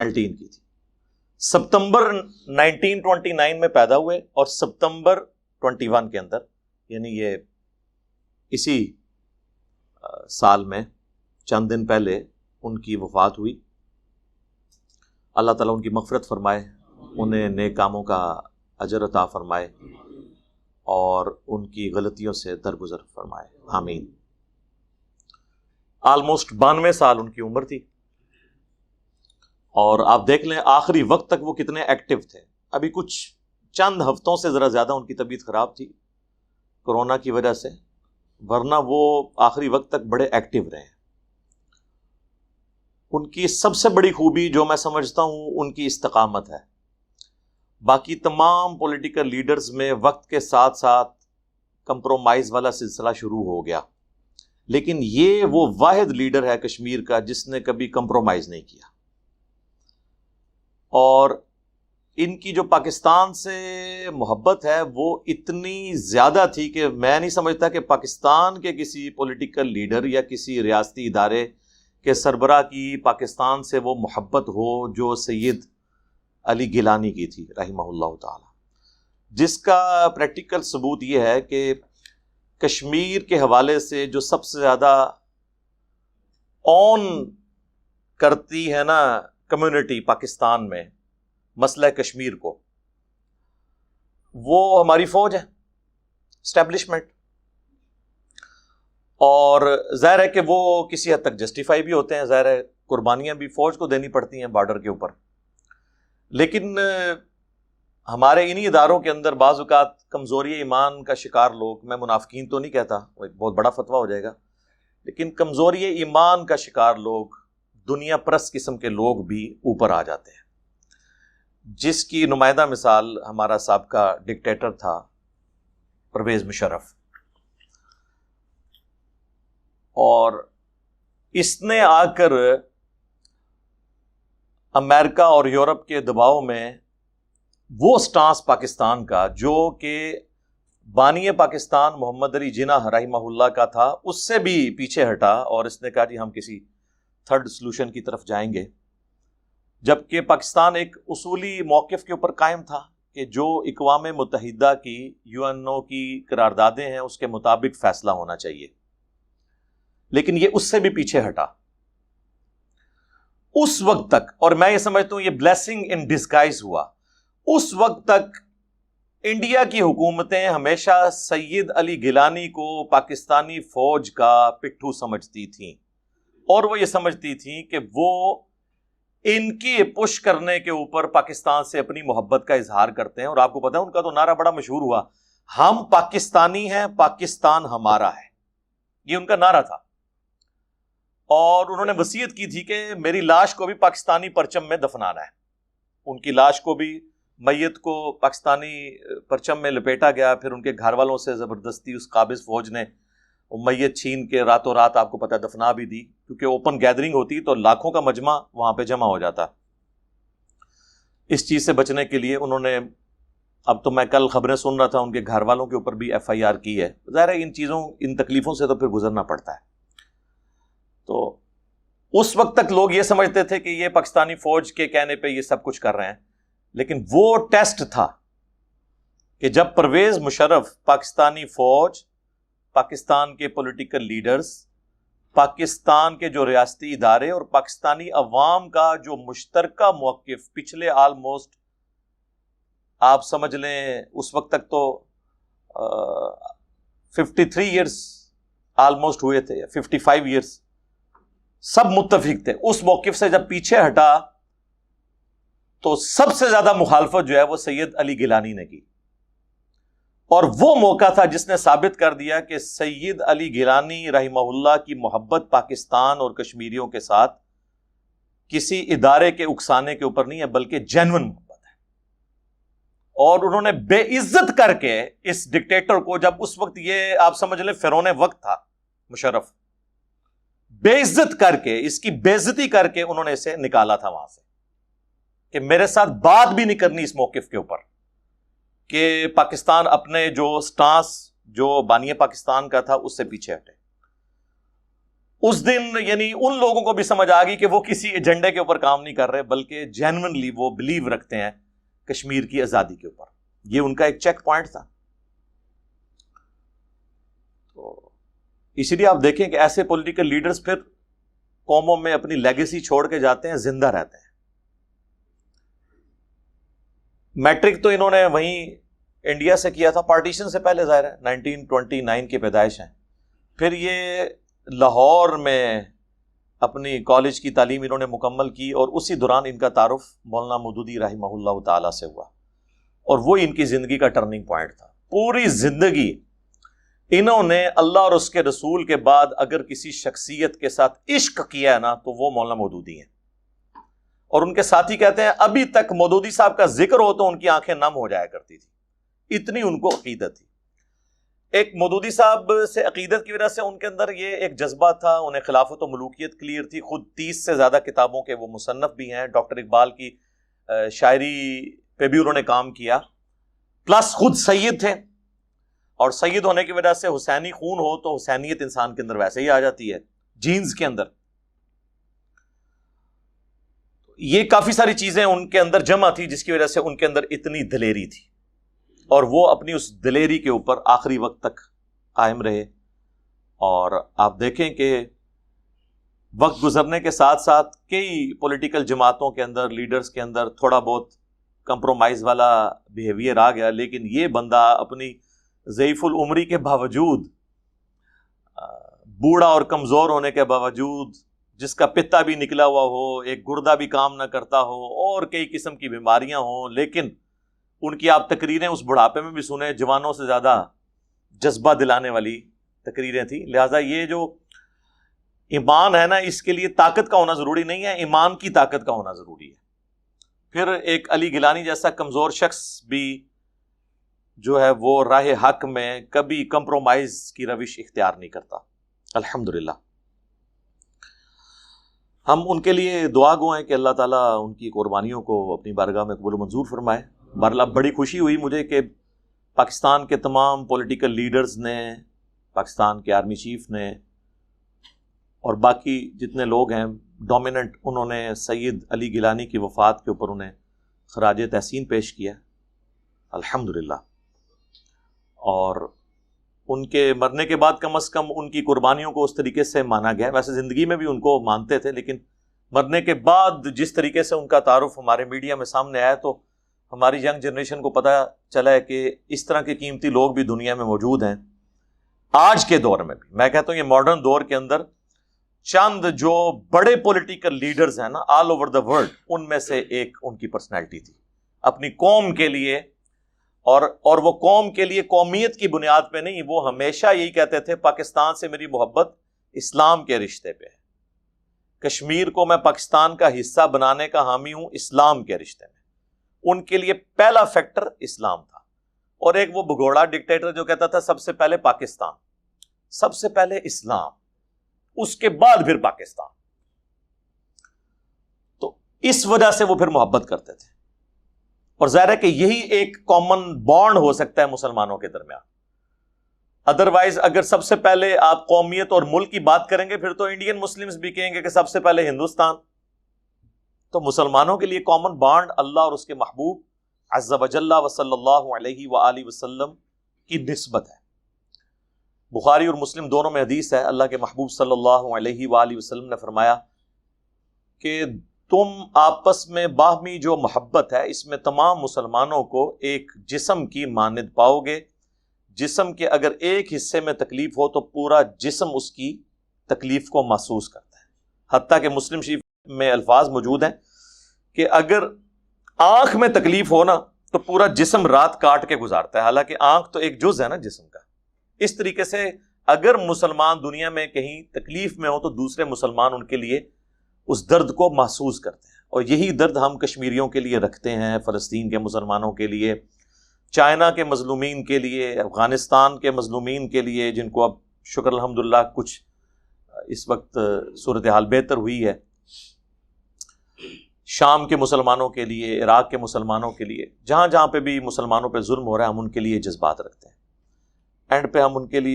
الٹین کی تھی. ستمبر 1929 میں پیدا ہوئے اور ستمبر 21 کے اندر، یعنی یہ اسی سال میں چند دن پہلے ان کی وفات ہوئی. اللہ تعالیٰ ان کی مغفرت فرمائے، انہیں نیک کاموں کا اجر عطا فرمائے اور ان کی غلطیوں سے درگزر فرمائے، آمین. آلموسٹ 92 سال ان کی عمر تھی، اور آپ دیکھ لیں آخری وقت تک وہ کتنے ایکٹیو تھے. ابھی کچھ چند ہفتوں سے ذرا زیادہ ان کی طبیعت خراب تھی کورونا کی وجہ سے، ورنہ وہ آخری وقت تک بڑے ایکٹیو رہے ہیں. ان کی سب سے بڑی خوبی جو میں سمجھتا ہوں ان کی استقامت ہے. باقی تمام پولیٹیکل لیڈرز میں وقت کے ساتھ ساتھ کمپرومائز والا سلسلہ شروع ہو گیا، لیکن یہ وہ واحد لیڈر ہے کشمیر کا جس نے کبھی کمپرومائز نہیں کیا. اور ان کی جو پاکستان سے محبت ہے وہ اتنی زیادہ تھی کہ میں نہیں سمجھتا کہ پاکستان کے کسی پولیٹیکل لیڈر یا کسی ریاستی ادارے کے سربراہ کی پاکستان سے وہ محبت ہو جو سید علی گیلانی کی تھی رحمہ اللہ تعالی، جس کا پریکٹیکل ثبوت یہ ہے کہ کشمیر کے حوالے سے جو سب سے زیادہ اون کرتی ہے نا کمیونٹی پاکستان میں مسئلہ کشمیر کو، وہ ہماری فوج ہے، اسٹیبلشمنٹ. اور ظاہر ہے کہ وہ کسی حد تک جسٹیفائی بھی ہوتے ہیں، ظاہر ہے قربانیاں بھی فوج کو دینی پڑتی ہیں بارڈر کے اوپر. لیکن ہمارے انہی اداروں کے اندر بعض اوقات کمزوری ایمان کا شکار لوگ، میں منافقین تو نہیں کہتا، وہ ایک بہت بڑا فتویٰ ہو جائے گا، لیکن کمزوری ایمان کا شکار لوگ، دنیا پرست قسم کے لوگ بھی اوپر آ جاتے ہیں، جس کی نمائندہ مثال ہمارا سابقہ ڈکٹیٹر تھا پرویز مشرف. اور اس نے آ کر امریکہ اور یورپ کے دباؤ میں وہ سٹانس پاکستان کا جو کہ بانی پاکستان محمد علی جناح رحمہ اللہ کا تھا، اس سے بھی پیچھے ہٹا، اور اس نے کہا جی ہم کسی تھرڈ سلوشن کی طرف جائیں گے. جبکہ پاکستان ایک اصولی موقف کے اوپر قائم تھا کہ جو اقوام متحدہ کی UNO کی قراردادیں ہیں اس کے مطابق فیصلہ ہونا چاہیے، لیکن یہ اس سے بھی پیچھے ہٹا اس وقت تک. اور میں یہ سمجھتا ہوں یہ بلیسنگ ان ڈسگائز ہوا. اس وقت تک انڈیا کی حکومتیں ہمیشہ سید علی گیلانی کو پاکستانی فوج کا پٹھو سمجھتی تھیں، اور وہ یہ سمجھتی تھیں کہ وہ ان کی پش کرنے کے اوپر پاکستان سے اپنی محبت کا اظہار کرتے ہیں. اور آپ کو پتا ہے ان کا تو نعرہ بڑا مشہور ہوا، ہم پاکستانی ہیں، پاکستان ہمارا ہے، یہ ان کا نعرہ تھا. اور انہوں نے وصیت کی تھی کہ میری لاش کو بھی پاکستانی پرچم میں دفنانا ہے. ان کی لاش کو بھی، میت کو پاکستانی پرچم میں لپیٹا گیا. پھر ان کے گھر والوں سے زبردستی اس قابض فوج نے وہ میت چھین کے راتوں رات آپ کو پتہ دفنا بھی دی، کیونکہ اوپن گیدرنگ ہوتی تو لاکھوں کا مجمع وہاں پہ جمع ہو جاتا. اس چیز سے بچنے کے لیے انہوں نے، اب تو میں کل خبریں سن رہا تھا، ان کے گھر والوں کے اوپر بھی FIR کی ہے. ظاہر ہے ان چیزوں، ان تکلیفوں سے تو پھر گزرنا پڑتا ہے. تو اس وقت تک لوگ یہ سمجھتے تھے کہ یہ پاکستانی فوج کے کہنے پہ یہ سب کچھ کر رہے ہیں، لیکن وہ ٹیسٹ تھا کہ جب پرویز مشرف، پاکستانی فوج، پاکستان کے پولیٹیکل لیڈرز، پاکستان کے جو ریاستی ادارے اور پاکستانی عوام کا جو مشترکہ موقف پچھلے آلموسٹ آپ سمجھ لیں اس وقت تک تو 53 ایئرس آلموسٹ ہوئے تھے، 55 ایئرس، سب متفق تھے. اس موقف سے جب پیچھے ہٹا تو سب سے زیادہ مخالفت جو ہے وہ سید علی گیلانی نے کی. اور وہ موقع تھا جس نے ثابت کر دیا کہ سید علی گیلانی رحمہ اللہ کی محبت پاکستان اور کشمیریوں کے ساتھ کسی ادارے کے اکسانے کے اوپر نہیں ہے، بلکہ جینون محبت ہے. اور انہوں نے بے عزت کر کے اس ڈکٹیٹر کو، جب اس وقت یہ آپ سمجھ لیں فرعون وقت تھا مشرف، بے عزت کر کے، اس کی بے عزتی کر کے انہوں نے اسے نکالا تھا وہاں سے کہ میرے ساتھ بات بھی نہیں کرنی اس موقف کے اوپر، کہ پاکستان اپنے جو سٹانس جو بانی پاکستان کا تھا اس سے پیچھے ہٹے. اس دن یعنی ان لوگوں کو بھی سمجھ آ گئی کہ وہ کسی ایجنڈے کے اوپر کام نہیں کر رہے بلکہ جینوئنلی وہ بلیو رکھتے ہیں کشمیر کی آزادی کے اوپر. یہ ان کا ایک چیک پوائنٹ تھا. تو اسی لیے آپ دیکھیں کہ ایسے پولیٹیکل لیڈرز پھر قوموں میں اپنی لیگیسی چھوڑ کے جاتے ہیں, زندہ رہتے ہیں. میٹرک تو انہوں نے وہیں انڈیا سے کیا تھا, پارٹیشن سے پہلے, ظاہر ہے 1929 کی پیدائش ہیں. پھر یہ لاہور میں اپنی کالج کی تعلیم انہوں نے مکمل کی اور اسی دوران ان کا تعارف مولانا مودودی رحمہ اللہ تعالی سے ہوا اور وہ ان کی زندگی کا ٹرننگ پوائنٹ تھا. پوری زندگی انہوں نے اللہ اور اس کے رسول کے بعد اگر کسی شخصیت کے ساتھ عشق کیا ہے نا تو وہ مولانا مودودی ہیں. اور ان کے ساتھی کہتے ہیں ابھی تک مودودی صاحب کا ذکر ہو تو ان کی آنکھیں نم ہو جایا کرتی تھی, اتنی ان کو عقیدت تھی. ایک مودودی صاحب سے عقیدت کی وجہ سے ان کے اندر یہ ایک جذبہ تھا, انہیں خلافت و ملوکیت کلیئر تھی. خود 30 سے زیادہ کتابوں کے وہ مصنف بھی ہیں, ڈاکٹر اقبال کی شاعری پہ بھی انہوں نے کام کیا, پلس خود سید تھے. اور سید ہونے کی وجہ سے حسینی خون ہو تو حسینیت انسان کے اندر ویسے ہی آ جاتی ہے, جینز کے اندر. یہ کافی ساری چیزیں ان کے اندر جمع تھی جس کی وجہ سے ان کے اندر اتنی دلیری تھی اور وہ اپنی اس دلیری کے اوپر آخری وقت تک قائم رہے. اور آپ دیکھیں کہ وقت گزرنے کے ساتھ ساتھ کئی پولیٹیکل جماعتوں کے اندر, لیڈرز کے اندر تھوڑا بہت کمپرومائز والا بیہیویئر آ گیا, لیکن یہ بندہ اپنی ضعیف العمری کے باوجود, بوڑھا اور کمزور ہونے کے باوجود, جس کا پتا بھی نکلا ہوا ہو, ایک گردہ بھی کام نہ کرتا ہو اور کئی قسم کی بیماریاں ہوں, لیکن ان کی آپ تقریریں اس بڑھاپے میں بھی سنیں, جوانوں سے زیادہ جذبہ دلانے والی تقریریں تھیں. لہٰذا یہ جو ایمان ہے نا, اس کے لیے طاقت کا ہونا ضروری نہیں ہے, ایمان کی طاقت کا ہونا ضروری ہے. پھر ایک علی گیلانی جیسا کمزور شخص بھی جو ہے وہ راہ حق میں کبھی کمپرومائز کی روش اختیار نہیں کرتا, الحمدللہ. ہم ان کے لیے دعا گو ہیں کہ اللہ تعالیٰ ان کی قربانیوں کو اپنی بارگاہ میں قبول و منظور فرمائے. بہرحال بڑی خوشی ہوئی مجھے کہ پاکستان کے تمام پولیٹیکل لیڈرز نے, پاکستان کے آرمی چیف نے اور باقی جتنے لوگ ہیں ڈومیننٹ, انہوں نے سید علی گیلانی کی وفات کے اوپر انہیں خراج تحسین پیش کیا, الحمدللہ. اور ان کے مرنے کے بعد کم از کم ان کی قربانیوں کو اس طریقے سے مانا گیا. ویسے زندگی میں بھی ان کو مانتے تھے, لیکن مرنے کے بعد جس طریقے سے ان کا تعارف ہمارے میڈیا میں سامنے آیا تو ہماری ینگ جنریشن کو پتہ چلا ہے کہ اس طرح کے قیمتی لوگ بھی دنیا میں موجود ہیں. آج کے دور میں بھی, میں کہتا ہوں یہ ماڈرن دور کے اندر چند جو بڑے پولیٹیکل لیڈرز ہیں نا آل اوور دا ورلڈ, ان میں سے ایک ان کی پرسنالٹی تھی. اپنی قوم کے لیے اور وہ قوم کے لیے قومیت کی بنیاد پہ نہیں, وہ ہمیشہ یہی کہتے تھے پاکستان سے میری محبت اسلام کے رشتے پہ ہے, کشمیر کو میں پاکستان کا حصہ بنانے کا حامی ہوں اسلام کے رشتے میں. ان کے لیے پہلا فیکٹر اسلام تھا. اور ایک وہ بھگوڑا ڈکٹیٹر جو کہتا تھا سب سے پہلے پاکستان, سب سے پہلے اسلام, اس کے بعد پھر پاکستان. تو اس وجہ سے وہ پھر محبت کرتے تھے. اور ظاہر ہے کہ یہی ایک کامن بانڈ ہو سکتا ہے مسلمانوں کے درمیان. ادروائز اگر سب سے پہلے آپ قومیت اور ملک کی بات کریں گے پھر تو انڈین مسلمز بھی کہیں گے کہ سب سے پہلے ہندوستان. تو مسلمانوں کے لیے کامن بانڈ اللہ اور اس کے محبوب عز و جل و صلی اللہ علیہ وآلہ وسلم کی نسبت ہے. بخاری اور مسلم دونوں میں حدیث ہے, اللہ کے محبوب صلی اللہ علیہ وآلہ وسلم نے فرمایا کہ تم آپس میں باہمی جو محبت ہے اس میں تمام مسلمانوں کو ایک جسم کی مانند پاؤ گے. جسم کے اگر ایک حصے میں تکلیف ہو تو پورا جسم اس کی تکلیف کو محسوس کرتا ہے. حتیٰ کہ مسلم شریف میں الفاظ موجود ہیں کہ اگر آنکھ میں تکلیف ہو نا تو پورا جسم رات کاٹ کے گزارتا ہے, حالانکہ آنکھ تو ایک جز ہے نا جسم کا. اس طریقے سے اگر مسلمان دنیا میں کہیں تکلیف میں ہو تو دوسرے مسلمان ان کے لیے اس درد کو محسوس کرتے ہیں. اور یہی درد ہم کشمیریوں کے لیے رکھتے ہیں, فلسطین کے مسلمانوں کے لیے, چائنا کے مظلومین کے لیے, افغانستان کے مظلومین کے لیے جن کو اب شکر الحمدللہ کچھ اس وقت صورتحال بہتر ہوئی ہے, شام کے مسلمانوں کے لیے, عراق کے مسلمانوں کے لیے, جہاں جہاں پہ بھی مسلمانوں پہ ظلم ہو رہا ہے ہم ان کے لیے جذبات رکھتے ہیں. اینڈ پہ ہم ان کے لیے